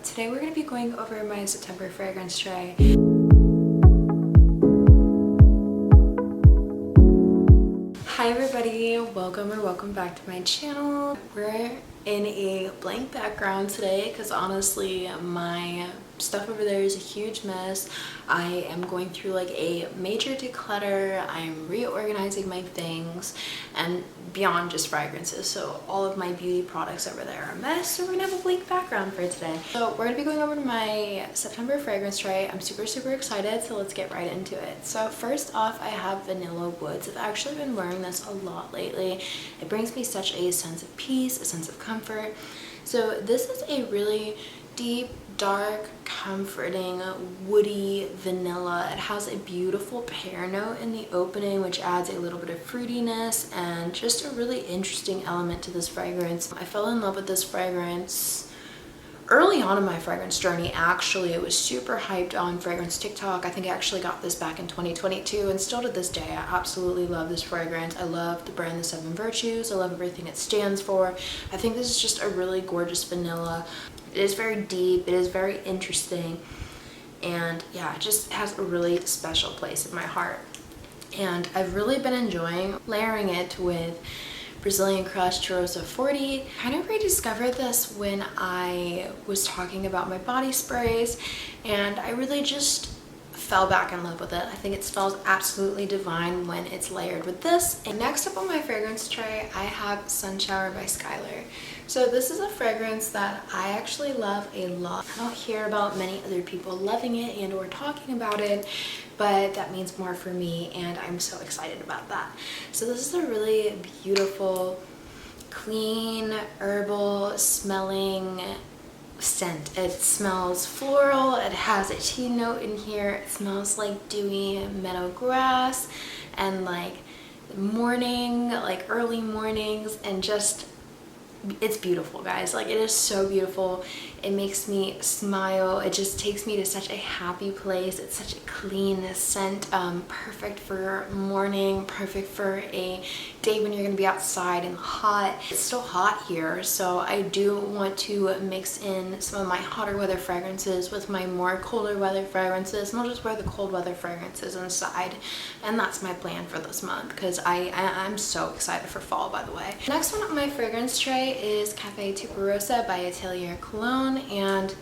Today we're going to be going over my September fragrance tray. Hi everybody, welcome back to my channel. We're in a blank background today because honestly my stuff over there is a huge mess. I am going through like a major declutter. I'm reorganizing my things and beyond just fragrances, so all of my beauty products over there are a mess, so we're gonna have a blank background for today. So we're gonna be going over to my September fragrance tray. I'm super excited, so let's get right into it. So first off, I have Vanilla Woods. I've actually been wearing this a lot lately. It brings me such a sense of peace, a sense of comfort. So this is a really deep, dark, comforting, woody vanilla. It has a beautiful pear note in the opening, which adds a little bit of fruitiness and just a really interesting element to this fragrance. I fell in love with this fragrance early on in my fragrance journey. Actually, it was super hyped on fragrance TikTok. I think I actually got this back in 2022, and still to this day I absolutely love this fragrance. I love the brand, the Seven Virtues. I love everything it stands for. I think this is just a really gorgeous vanilla. It is very deep, it is very interesting, and yeah, it just has a really special place in my heart. And I've really been enjoying layering it with Brazilian Crush Cheirosa 40. I kind of rediscovered this when I was talking about my body sprays, and I really just fell back in love with it. I think it smells absolutely divine when it's layered with this. And next up on my fragrance tray, I have Shower by Skylar. So this is a fragrance that I actually love a lot. I don't hear about many other people loving it and or talking about it, but that means more for me, and I'm so excited about that. So this is a really beautiful, clean, herbal smelling scent. It smells floral. It has a tea note in here. It smells like dewy meadow grass and like morning, like early mornings, and just it's beautiful, guys. Like, it is so beautiful. It makes me smile. It just takes me to such a happy place. It's such a clean scent, perfect for morning, perfect for a day when you're gonna be outside and hot. It's still hot here, so I do want to mix in some of my hotter weather fragrances with my more colder weather fragrances, and I'll just wear the cold weather fragrances inside, and that's my plan for this month because I'm so excited for fall, by the way. Next one on my fragrance tray is Tuberosa by Atelier Cologne, and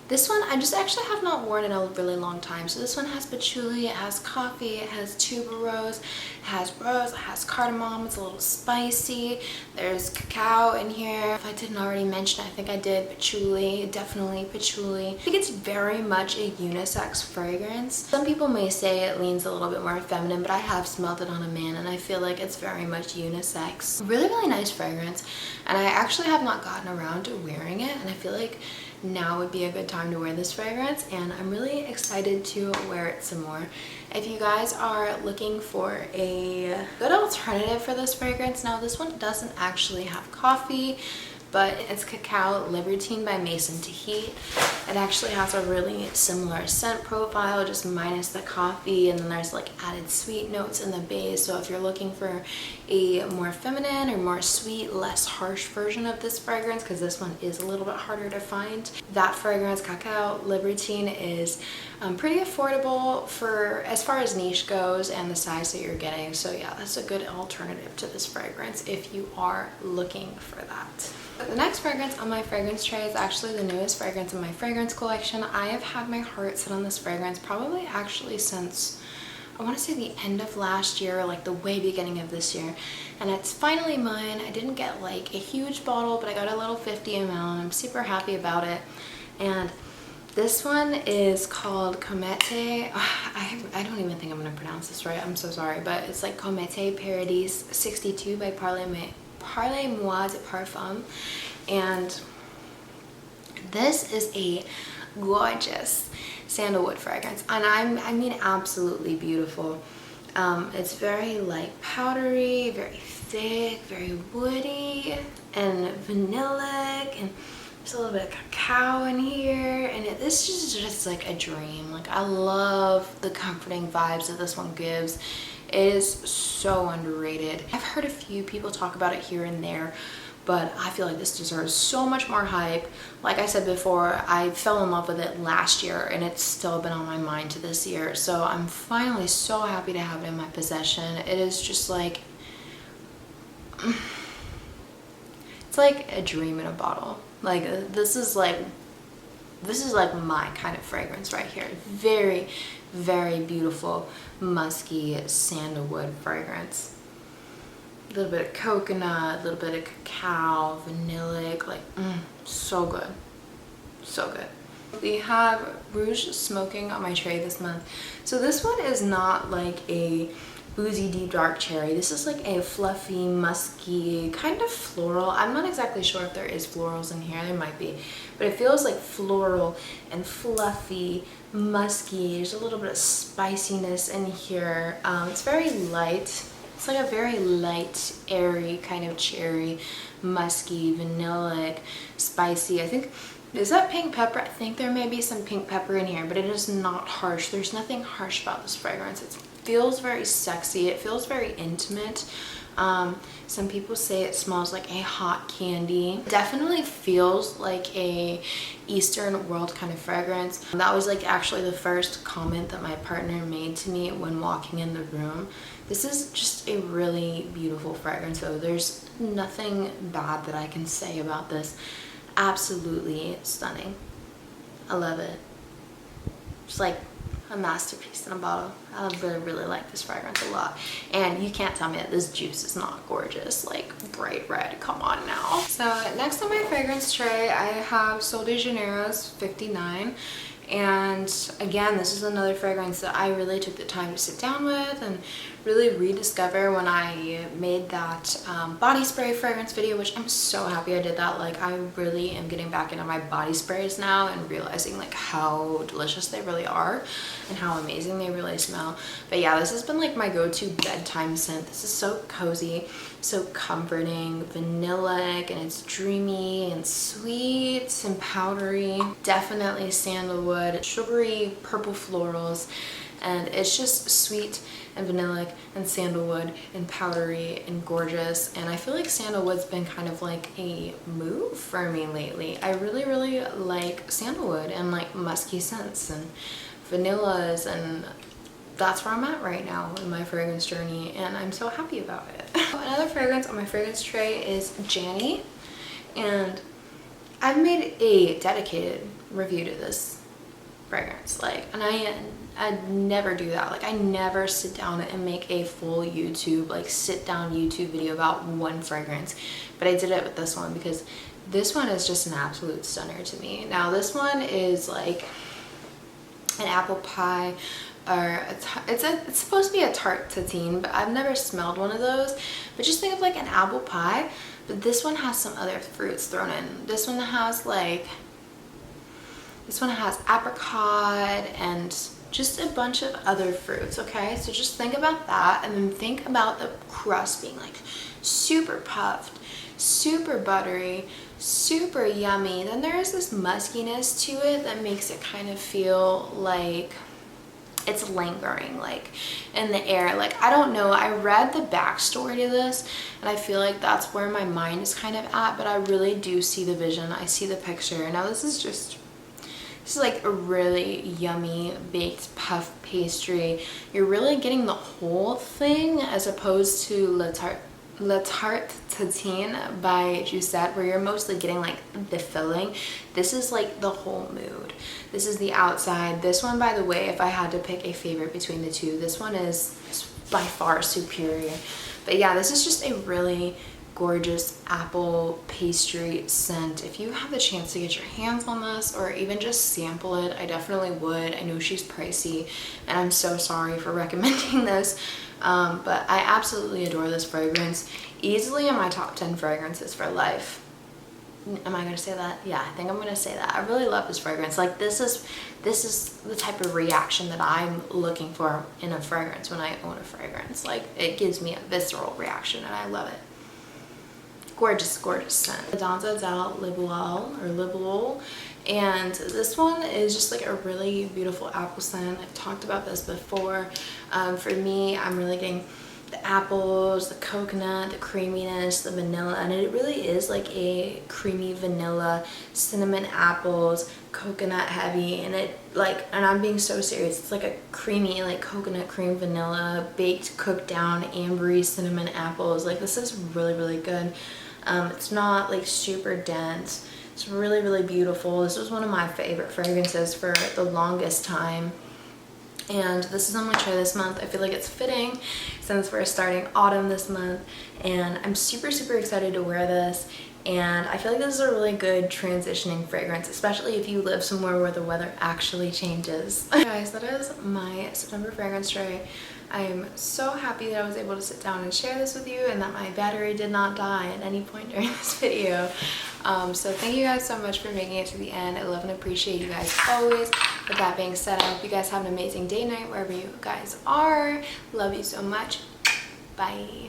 this one I just actually have not worn in a really long time. So this one has patchouli, it has coffee, it has tuberose, it has rose, it has cardamom. It's a little spicy. There's cacao in here. If I didn't already mention, I think I did patchouli, definitely patchouli. I think it's very much a unisex fragrance. Some people may say it leans a little bit more feminine, but I have smelled it on a man and I feel like it's very much unisex. Really nice fragrance, and I actually have not gotten around to wearing it, and I feel like now would be a good time to wear this fragrance, and I'm really excited to wear it some more. If you guys are looking for a good alternative for this fragrance, now this one doesn't actually have coffee, but it's Cacao Libertine by Maison Tahiti. It actually has a really similar scent profile, just minus the coffee, and then there's like added sweet notes in the base. So if you're looking for a more feminine or more sweet, less harsh version of this fragrance, because this one is a little bit harder to find, that fragrance, Cacao Libertine, is pretty affordable for as far as niche goes and the size that you're getting. So yeah, that's a good alternative to this fragrance if you are looking for that. The next fragrance on my fragrance tray is actually the newest fragrance in my fragrance collection. I have had my heart set on this fragrance probably actually since, I want to say, the end of last year, like the way beginning of this year, and it's finally mine. I didn't get like a huge bottle, but I got a little 50 ml, and I'm super happy about it. And this one is called Comète. I don't even think I'm gonna pronounce this right, I'm so sorry, but it's like Comète Paradis 62 by Parle de Parfum, and this is a gorgeous sandalwood fragrance, and I mean absolutely beautiful. It's very like powdery, very thick, very woody and vanillic, and there's a little bit of cacao in here, and this is just like a dream. Like, I love the comforting vibes that this one gives. It is so underrated. I've heard a few people talk about it here and there, but I feel like this deserves so much more hype. Like I said before, I fell in love with it last year and it's still been on my mind to this year. So I'm finally so happy to have it in my possession. It is just like, it's like a dream in a bottle. Like this is like my kind of fragrance right here. Very, very beautiful, musky sandalwood fragrance. A little bit of coconut, a little bit of cacao, vanillic, like so good, so good. We have Rouge Smoking on my tray this month. So this one is not like a boozy deep dark cherry. This is like a fluffy, musky, kind of floral. I'm not exactly sure if there is florals in here. There might be, but it feels like floral and fluffy, musky. There's a little bit of spiciness in here. It's very light. It's like a very light, airy kind of cherry, musky, vanillic, spicy. I think, is that pink pepper? I think there may be some pink pepper in here, but it is not harsh. There's nothing harsh about this fragrance. It feels very sexy. It feels very intimate. Some people say it smells like a hot candy. It definitely feels like a Eastern world kind of fragrance. That was like actually the first comment that my partner made to me when walking in the room. This is just a really beautiful fragrance though. There's nothing bad that I can say about this. Absolutely stunning. I love it. It's like a masterpiece in a bottle. I really like this fragrance a lot. And you can't tell me that this juice is not gorgeous, like bright red. Come on now. So next on my fragrance tray, I have Sol de Janeiro's 59. And again, this is another fragrance that I really took the time to sit down with and really rediscover when I made that body spray fragrance video, which I'm so happy I did that. Like I really am getting back into my body sprays now and realizing like how delicious they really are and how amazing they really smell. But yeah, this has been like my go-to bedtime scent. This is so cozy, so comforting, vanillic, and it's dreamy and sweet and powdery. Definitely sandalwood, sugary purple florals, and it's just sweet and vanillic and sandalwood and powdery and gorgeous. And I feel like sandalwood's been kind of like a move for me lately. I really like sandalwood and like musky scents and vanillas, and that's where I'm at right now in my fragrance journey, and I'm so happy about it. Another fragrance on my fragrance tray is Jany, and I've made a dedicated review to this fragrance, like, and I never do that. Like I never sit down and make a full YouTube, like sit down YouTube video about one fragrance, but I did it with this one because this one is just an absolute stunner to me. Now this one is like an apple pie, or it's supposed to be a tarte tatin, but I've never smelled one of those. But just think of like an apple pie, but this one has some other fruits thrown in. This one has apricot and just a bunch of other fruits. Okay, so just think about that, and then think about the crust being like super puffed, super buttery, super yummy. Then there is this muskiness to it that makes it kind of feel like it's lingering, like in the air. Like I don't know, I read the backstory to this and I feel like that's where my mind is kind of at, but I really do see the vision. I see the picture. Now this is like a really yummy baked puff pastry. You're really getting the whole thing as opposed to Le Tarte Tatin by Josette, where you're mostly getting like the filling. This is like the whole mood. This is the outside. This one, by the way, if I had to pick a favorite between the two, this one is by far superior. But yeah, this is just a really gorgeous apple pastry scent. If you have the chance to get your hands on this or even just sample it, I definitely would. I know she's pricey and I'm so sorry for recommending this, but I absolutely adore this fragrance. Easily in my top 10 fragrances for life. Am I gonna say that? Yeah, I think I'm gonna say that. I really love this fragrance. Like this is the type of reaction that I'm looking for in a fragrance when I own a fragrance. Like it gives me a visceral reaction and I love it. Gorgeous, gorgeous scent. Danza Libellule, and this one is just like a really beautiful apple scent. I've talked about this before. For me, I'm really getting the apples, the coconut, the creaminess, the vanilla, and it really is like a creamy vanilla, cinnamon apples, coconut heavy, and it like, and I'm being so serious, it's like a creamy like coconut cream vanilla baked cooked down ambery cinnamon apples. Like this is really good. It's not like super dense. It's really beautiful. This was one of my favorite fragrances for the longest time. And this is on my try this month. I feel like it's fitting since we're starting autumn this month, and I'm super excited to wear this. And I feel like this is a really good transitioning fragrance, especially if you live somewhere where the weather actually changes. Guys, that is my September fragrance tray. I am so happy that I was able to sit down and share this with you, and that my battery did not die at any point during this video. So thank you guys so much for making it to the end. I love and appreciate you guys always. With that being said, I hope you guys have an amazing day, night, wherever you guys are. Love you so much. Bye.